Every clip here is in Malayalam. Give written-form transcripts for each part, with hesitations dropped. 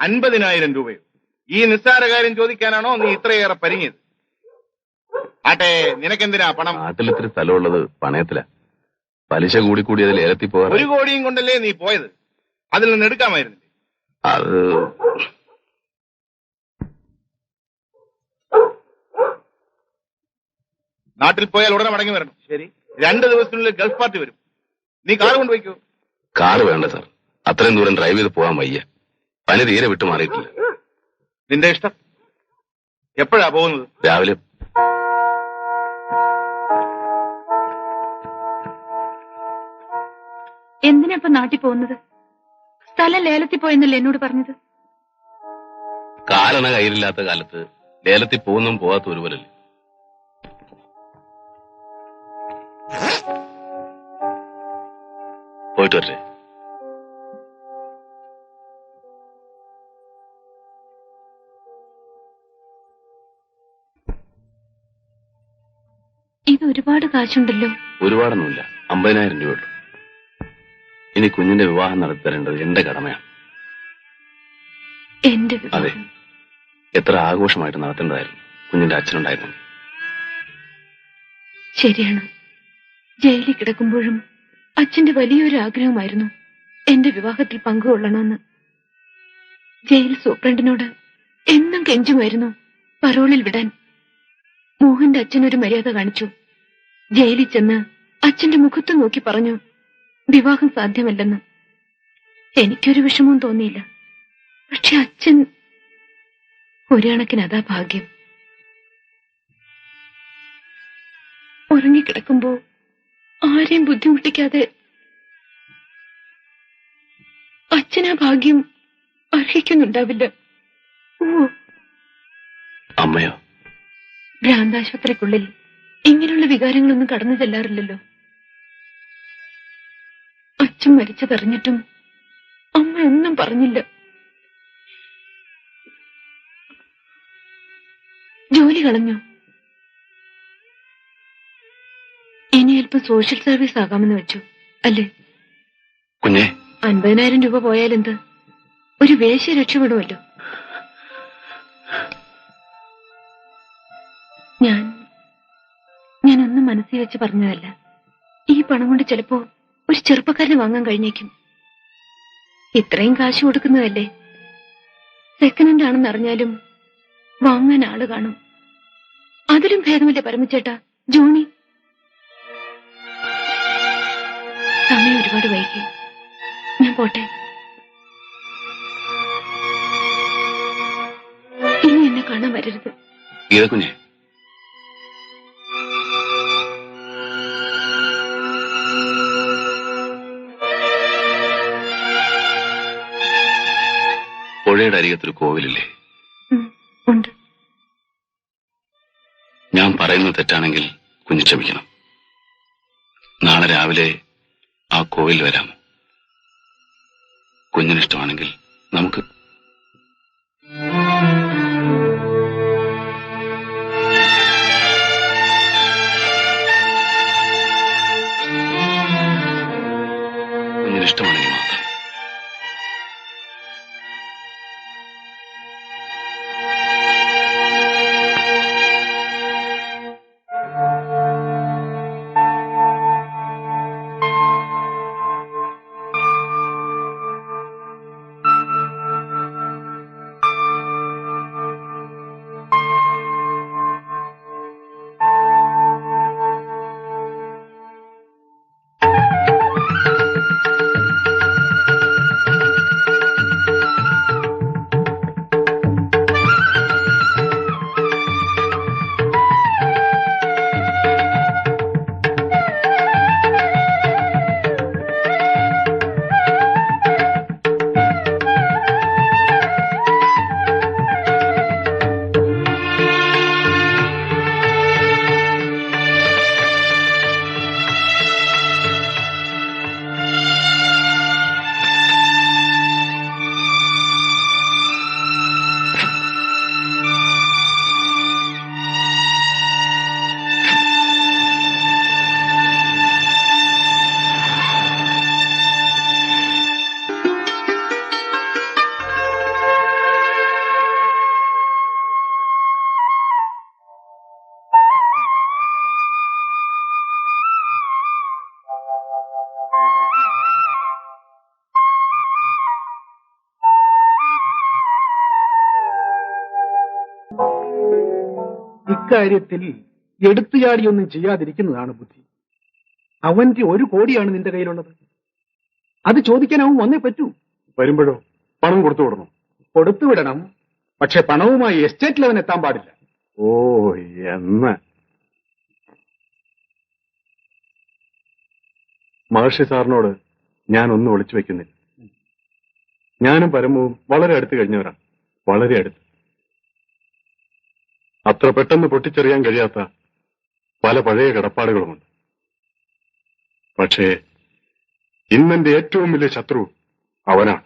50,000 രൂപയോ? ഈ നിസ്സാര കാര്യം ചോദിക്കാനാണോ നീ ഇത്രയേറെ പരിങ്ങിയത്? ആട്ടെ, നിനക്കെന്തിനാ പണം? നാട്ടിലിത്തിരി സ്ഥലമുള്ളത് പണയത്തില. പലിശ കൂടി അതിൽ ഏലത്തി പോകാൻ 1 കോടിയും കൊണ്ടല്ലേ നീ പോയത്? അതിൽ നിന്ന് എടുക്കാമായിരുന്നില്ലേ? അത് നാട്ടിൽ പോയാൽ ഉടനെ മടങ്ങി വരണം. ശരി, 2 ദിവസത്തിനുള്ളിൽ ഗൾഫ് പാർട്ടി വരും. നീ കാർ കൊണ്ടുപോയിക്കോ. കാറ് വേണ്ട സാർ, അത്രയും ദൂരം ഡ്രൈവ് ചെയ്ത് പോകാൻ വയ്യ. പനി തീരെ വിട്ടു മാറിയിട്ടില്ല. നിന്റെ ഇഷ്ടം. എപ്പോഴാ പോകുന്നത്? രാവിലെ. എന്തിനാ ഇപ്പൊ നാട്ടിൽ പോകുന്നത്? സ്ഥലം ലേലത്തിൽ പോയെന്നല്ലേ എന്നോട് പറഞ്ഞത്? കാലണ കയ്യിലില്ലാത്ത കാലത്ത് ലേലത്തിൽ പോകുന്നും പോകാത്ത ഒരുവരല്ലേ. പോയിട്ട് വരട്ടെ. ഇത് ഒരുപാട് കാശുണ്ടല്ലോ. ഒരുപാടൊന്നുമില്ല, 50,000 രൂപയുള്ളൂ. ഇനി കുഞ്ഞിന്റെ വിവാഹം നടത്തി തരേണ്ടത് എന്റെ കടമയാണ്. എന്റെ അതെ, എത്ര ആഘോഷമായിട്ട് നടത്തേണ്ടതായിരുന്നു കുഞ്ഞിന്റെ അച്ഛനുണ്ടായിരുന്നു. ശരിയാണ്. ജയിലിൽ കിടക്കുമ്പോഴും അച്ഛന്റെ വലിയൊരു ആഗ്രഹമായിരുന്നു എന്റെ വിവാഹത്തിൽ പങ്കുകൊള്ളണമെന്ന്. ജയിൽ സൂപ്രണ്ടിനോട് എന്നും കെഞ്ചുമായിരുന്നു പരോളിൽ വിടാൻ. മോഹന്റെ അച്ഛനൊരു മര്യാദ കാണിച്ചു. ജയിലിൽ ചെന്ന് അച്ഛന്റെ മുഖത്ത് നോക്കി പറഞ്ഞു വിവാഹം സാധ്യമല്ലെന്ന്. എനിക്കൊരു വിഷമവും തോന്നിയില്ല. പക്ഷെ അച്ഛൻ ഒരു കണക്കിന് അതാ ഭാഗ്യം. ഉറങ്ങിക്കിടക്കുമ്പോ ആരെയും ബുദ്ധിമുട്ടിക്കാതെ അച്ഛനാ ഭാഗ്യം അർഹിക്കുന്നുണ്ടാവില്ല. ഓ, അമ്മയോ? ഭ്രാന്താശുപത്രിക്കുള്ളിൽ ഇങ്ങനെയുള്ള വികാരങ്ങളൊന്നും കടന്നു ചെല്ലാറില്ലല്ലോ. അച്ഛൻ മരിച്ചതറിഞ്ഞിട്ടും അമ്മ ഒന്നും പറഞ്ഞില്ല. ജോലി കളഞ്ഞു. ഇനി അല്പം സോഷ്യൽ സർവീസ് ആകാമെന്ന് വെച്ചു അല്ലേ? കുഞ്ഞെ, 50,000 രൂപ പോയാലെന്ത്? ഒരു വേശ്യ രക്ഷപ്പെടുമല്ലോ. ഞാനൊന്നും മനസ്സിൽ വെച്ച് പറഞ്ഞതല്ല. ഈ പണം കൊണ്ട് ചിലപ്പോ ഒരു ചെറുപ്പക്കാരന് വാങ്ങാൻ കഴിഞ്ഞേക്കും. ഇത്രയും കാശ് കൊടുക്കുന്നതല്ലേ. സെക്കൻഡ് ഹാൻഡ് ആണെന്ന് അറിഞ്ഞാലും വാങ്ങാൻ ആള് കാണും. അതിലും ഭേദമല്ലേ പരമച്ചേട്ടാ ജോണി. സമയം ഒരുപാട് വൈകി. ഞാൻ പോട്ടെ. ഇനി എന്നെ കാണാൻ വരരുത്. കുഞ്ഞെ, പുഴയുടെ അരികത്തൊരു കോവിലില്ലേ? ഉണ്ട്. ഞാൻ പറയുന്നത് തെറ്റാണെങ്കിൽ കുഞ്ഞ് ക്ഷമിക്കണം. നാളെ രാവിലെ ആ കോവിൽ വരാമോ? കുഞ്ഞിനിഷ്ടമാണെങ്കിൽ നമുക്ക്. കുഞ്ഞിനിഷ്ടമാണെങ്കിൽ മാത്രം. ഇക്കാര്യത്തിൽ എടുത്തുചാടിയൊന്നും ചെയ്യാതിരിക്കുന്നതാണ് ബുദ്ധി. അവന്റെ 1 കോടിയാണ് നിന്റെ കയ്യിലുള്ളത്. അത് ചോദിക്കാൻ അവൻ വന്നേ പറ്റൂ. വരുമ്പോഴോ പണം കൊടുത്തു വിടണം? കൊടുത്തുവിടണം, പക്ഷെ പണവുമായി എസ്റ്റേറ്റിൽ അവൻ എത്താൻ പാടില്ല. ഓ എന്ന് മഹർഷി സാറിനോട് ഞാൻ ഒന്നും ഒളിച്ചു വെക്കുന്നില്ല. ഞാനും പരമവും വളരെ അടുത്ത് കഴിഞ്ഞവരാണ്, വളരെ അടുത്ത്. അത്ര പെട്ടെന്ന് പൊട്ടിച്ചെറിയാൻ കഴിയാത്ത പല പഴയ കടപ്പാടുകളുമുണ്ട്. പക്ഷേ ഇന്നെന്റെ ഏറ്റവും വലിയ ശത്രു അവനാണ്.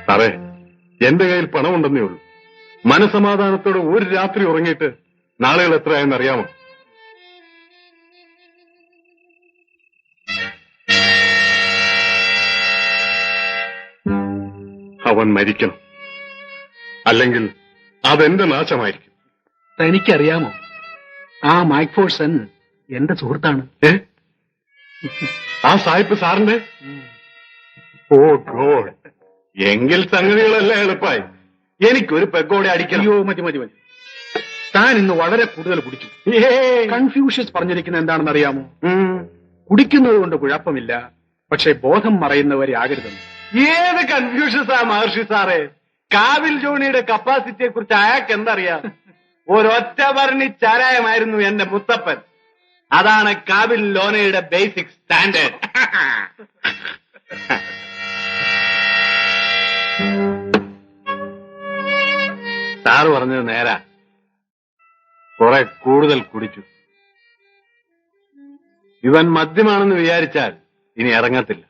സാറേ, എന്റെ കയ്യിൽ പണമുണ്ടെന്നേ ഉള്ളൂ. മനസമാധാനത്തോടെ ഒരു രാത്രി ഉറങ്ങിയിട്ട് നാളുകൾ എത്രയായെന്ന് അറിയാമോ? അവൻ മരിക്കണം, അല്ലെങ്കിൽ അതെന്റെ നാശമായിരിക്കും. തനിക്കറിയാമോ, ആ മൈക്ക് ഫോഴ്സൺ എന്റെ സുഹൃത്താണ്. ആ സായിപ്പ് സാറിന്റെ? ഓ ഗോഡ്, എങ്കിൽ സംഗതികളെല്ലാം എളുപ്പമായി. എനിക്കൊരു പെഗോടെ അടിക്കണം. അയ്യോ, മതി മതി മതി. താൻ ഇന്ന് വളരെ കൂടുതൽ കുടിച്ചു. കൺഫ്യൂഷ്യസ് പറഞ്ഞിരിക്കുന്നത് എന്താണെന്ന് അറിയാമോ? കുടിക്കുന്നത് കൊണ്ട് കുഴപ്പമില്ല, പക്ഷെ ബോധം മറയുന്നവരെ ആകരുതെന്ന്. ഏത് കൺഫ്യൂഷൻസാ മഹർഷി സാറേ? കാവിൽ ജോണിയുടെ കപ്പാസിറ്റിയെ കുറിച്ച് അയാൾക്ക് എന്തറിയാം? ഒരൊറ്റ ഭരണി ചാരായമായിരുന്നു എന്റെ മുത്തപ്പൻ. അതാണ് കാവിൽ ലോനയുടെ ബേസിക് സ്റ്റാൻഡേർഡ്. സാറ് പറഞ്ഞത് നേരാ, കുറെ കൂടുതൽ കുടിച്ചു. ഇവൻ മദ്യമാണെന്ന് വിചാരിച്ചാൽ ഇനി ഇറങ്ങത്തില്ല.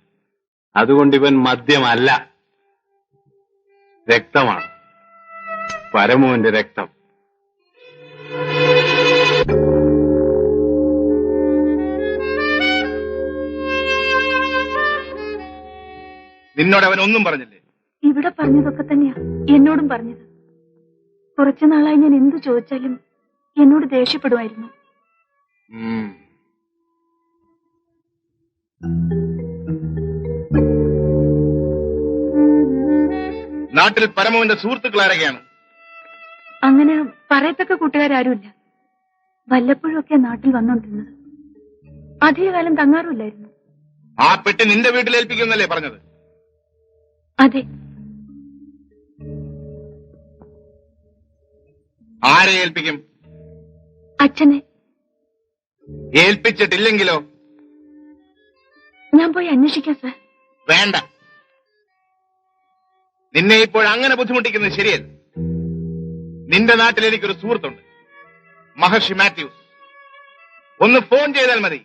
അതുകൊണ്ട് ഇവൻ മദ്യമല്ല, രക്തമാണ്. പരമുവിന്റെ രക്തം. നിന്നോട് അവൻ ഒന്നും പറഞ്ഞില്ലേ? ഇവിടെ പറഞ്ഞതൊക്കെ തന്നെയാ എന്നോടും പറഞ്ഞത്. കുറച്ചു നാളായി ഞാൻ എന്തു ചോദിച്ചാലും എന്നോട് ദേഷ്യപ്പെടുമായിരുന്നു. നാട്ടിൽ പരമവന്റെ സുഹൃത്തുക്കൾ ആരൊക്കെയാണ്? അങ്ങനെ പറയത്തക്ക കൂട്ടുകാരാരുമില്ല. വല്ലപ്പോഴും ഒക്കെ നാട്ടിൽ വന്നോണ്ടിരുന്നത്. അധികകാലം തങ്ങാറുമില്ലായിരുന്നു. ആ പെട്ടി നിന്റെ വീട്ടിൽ ഏൽപ്പിക്കുന്നല്ലേ പറഞ്ഞത്? അതെ. ആരെ ഏൽപ്പിക്കും? അച്ഛനെ. ഏൽപ്പിച്ചിട്ടില്ലെങ്കിലോ? ഞാൻ പോയി അന്വേഷിക്കാം സാർ. വേണ്ട, നിന്നെ ഇപ്പോൾ അങ്ങനെ ബുദ്ധിമുട്ടിക്കുന്നത് ശരിയല്ല. നിന്റെ നാട്ടിൽ എനിക്കൊരു സുഹൃത്തുണ്ട്, മഹർഷി മാത്യൂസ്. ഒന്ന് ഫോൺ ചെയ്താൽ മതി,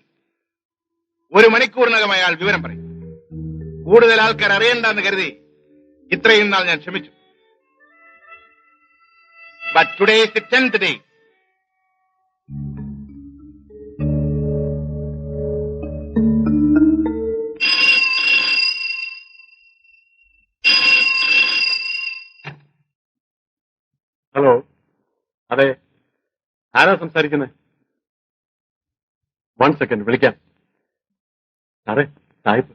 1 മണിക്കൂറിനകം അയാൾ വിവരം പറയും. കൂടുതൽ ആൾക്കാർ അറിയണ്ടെന്ന് കരുതി ഇത്രയും നാൾ ഞാൻ ക്ഷമിച്ചു. But today is the 10th day. Hello, അതെ, ആരാ സംസാരിക്കുന്നത്? 1 സെക്കൻഡ്, വിളിക്കാം. സാറേ, സായിപ്പ്.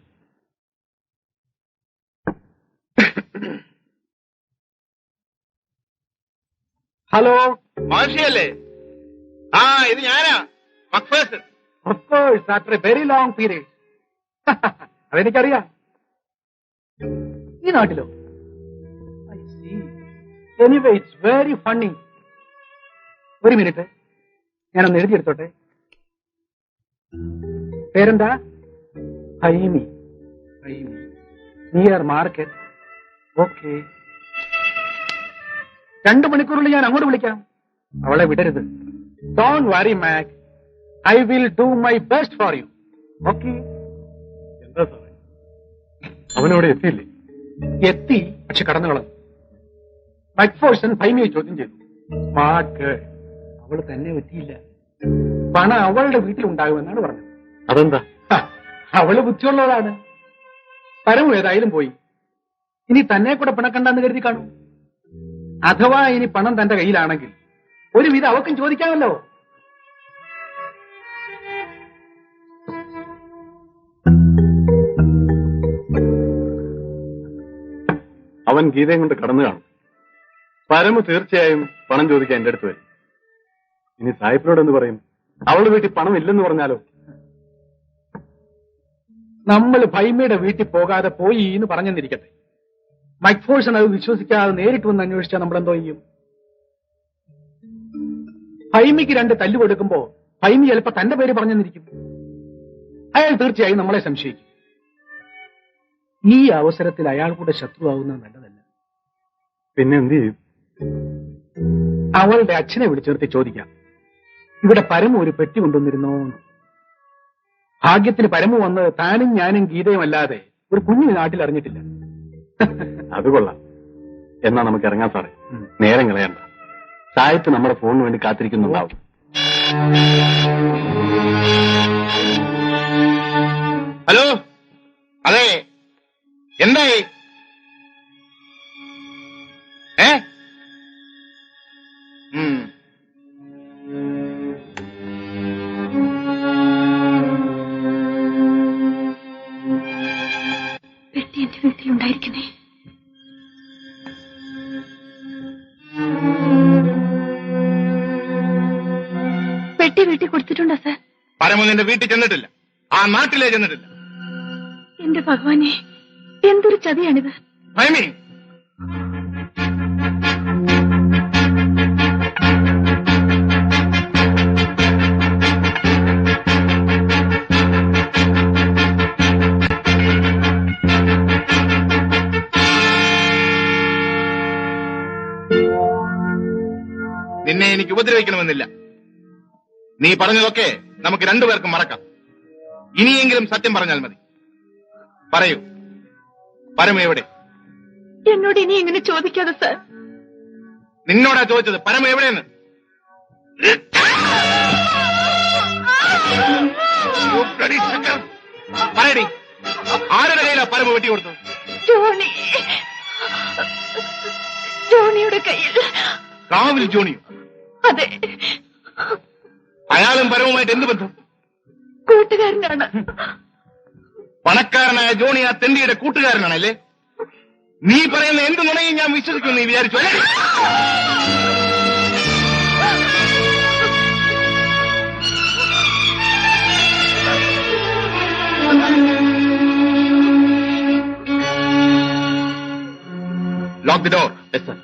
ഹലോ, മഹർഷിയല്ലേ? ആ, ഇത് ഞാനാ, McPherson. Of course, after a very long period. അതെനിക്കറിയാം. ഈ നാട്ടിലോ? Anyway, it's very funny. ഒരു മിനിറ്റ്, ഞാനൊന്ന് എഴുതിയെടുത്തോട്ടെ. പേരെന്താ? ഹൈമി. Near market. ഓക്കെ, 2 മണിക്കൂറിൽ ഞാൻ അങ്ങോട്ട് വിളിക്കാം. അവളെ വിടരുത്. Don't worry Mac, I will do my best for you. Okay? എന്താ സാറേ, അവനവിടെ എത്തിയില്ലേ? എത്തി, പക്ഷെ കടന്നു കളഞ്ഞു. മക്ഫോഴ്സൺ ഭൈമിയെ ചോദ്യം ചെയ്തു. Smart girl. അവള് തന്നെ പറ്റിയില്ല. പണം അവളുടെ വീട്ടിലുണ്ടാകുമെന്നാണ് പറഞ്ഞത്. അതെന്താ? അവള് ബുദ്ധിയുള്ളവളാണ്. പരമു ഏതായാലും പോയി. ഇനി തന്നെ കൂടെ പിണക്കണ്ടെന്ന് കരുതി കാണും. അഥവാ ഇനി പണം തന്റെ കയ്യിലാണെങ്കിൽ ഒരുവിധം അവക്കും ചോദിക്കാമല്ലോ. അവൻ ഗീതയും കൊണ്ട് കടന്നു കാണും. പരമു തീർച്ചയായും പണം ചോദിക്കാൻ എന്റെ അടുത്ത് വരും. ഇനി സാഹിബിനോട് എന്ത് പറയും? അവളുടെ വീട്ടിൽ പണം ഇല്ലെന്ന് പറഞ്ഞാലോ? നമ്മൾ ഭൈമയുടെ വീട്ടിൽ പോകാതെ പോയി എന്ന് പറഞ്ഞെന്നിരിക്കട്ടെ, മൈക്ഫോഴ്സൺ അത് വിശ്വസിക്കാതെ നേരിട്ട് വന്ന് അന്വേഷിച്ചാൽ നമ്മൾ എന്തോ ചെയ്യും? ഭൈമിക്ക് 2 തല്ലു കൊടുക്കുമ്പോ ഭൈമി ചിലപ്പോ തന്റെ പേര് പറഞ്ഞെന്നിരിക്കും. അയാൾ തീർച്ചയായും നമ്മളെ സംശയിക്കും. ഈ അവസരത്തിൽ അയാൾ കൂടെ ശത്രുവാകുന്നത് നല്ലതല്ല. പിന്നെ എന്ത് ചെയ്യും? അവളുടെ അച്ഛനെ വിളിച്ചേർത്ത് ചോദിക്കാം, ഇവിടെ പരമു ഒരു പെട്ടി കൊണ്ടുവന്നിരുന്നോ? ഭാഗ്യത്തിന് പരമു വന്ന് താനും ഞാനും ഗീതയും അല്ലാതെ ഒരു കുഞ്ഞു നാട്ടിൽ അറിഞ്ഞിട്ടില്ല. അത് കൊള്ളാം. എന്നാ നമുക്ക് ഇറങ്ങാൻ സാറേ, നേരം കളയണ്ട. സാഹിബ് നമ്മുടെ ഫോണിന് വേണ്ടി കാത്തിരിക്കുന്നുണ്ടാവും. ഹലോ, അതെ, എന്തായി? ഏ? പെട്ടി എന്റെ വീട്ടിലുണ്ടായിരിക്കണേ. പെട്ടി വീട്ടിൽ കൊടുത്തിട്ടുണ്ടോ സാർ? പരമു നിന്റെ വീട്ടിൽ ചെന്നിട്ടില്ല, ആ നാട്ടിലേ ചെന്നിട്ടില്ല. എന്റെ ഭഗവാനെ, എന്തൊരു ചതിയാണിത്. ഭൈമി, നിന്നെ എനിക്ക് ഉപദ്രവിക്കണമെന്നില്ല. നീ പറഞ്ഞതൊക്കെ നമുക്ക് രണ്ടുപേർക്കും മറക്കാം. ഇനിയെങ്കിലും സത്യം പറഞ്ഞാൽ മതി. പറയൂ, പരമു എവിടെ? എന്നോട് ഇനി എങ്ങനെ ചോദിക്കാതെ സാർ? നിന്നോടാ ചോദിച്ചത്, പരമു എവിടെയെന്ന്. പറയടി, ആരുടെ കയ്യിലാ പരമു വെട്ടി കൊടുത്തത്? ജോണി, ജോണിയുടെ കയ്യിൽ. കാവിൽ ജോണിയോ? അതെ, അയാളും പരവുമായിട്ട് എന്ത് ബന്ധം? കൂട്ടുകാരനാണ്. പണക്കാരനായ ജോണി ആ തെണ്ടിയുടെ കൂട്ടുകാരനാണല്ലേ? നീ പറയുന്ന എന്ത് നുണയും ഞാൻ വിശ്വസിക്കുമെന്ന് നീ വിചാരിച്ചു അല്ലേ? Lock the door. Yes, sir.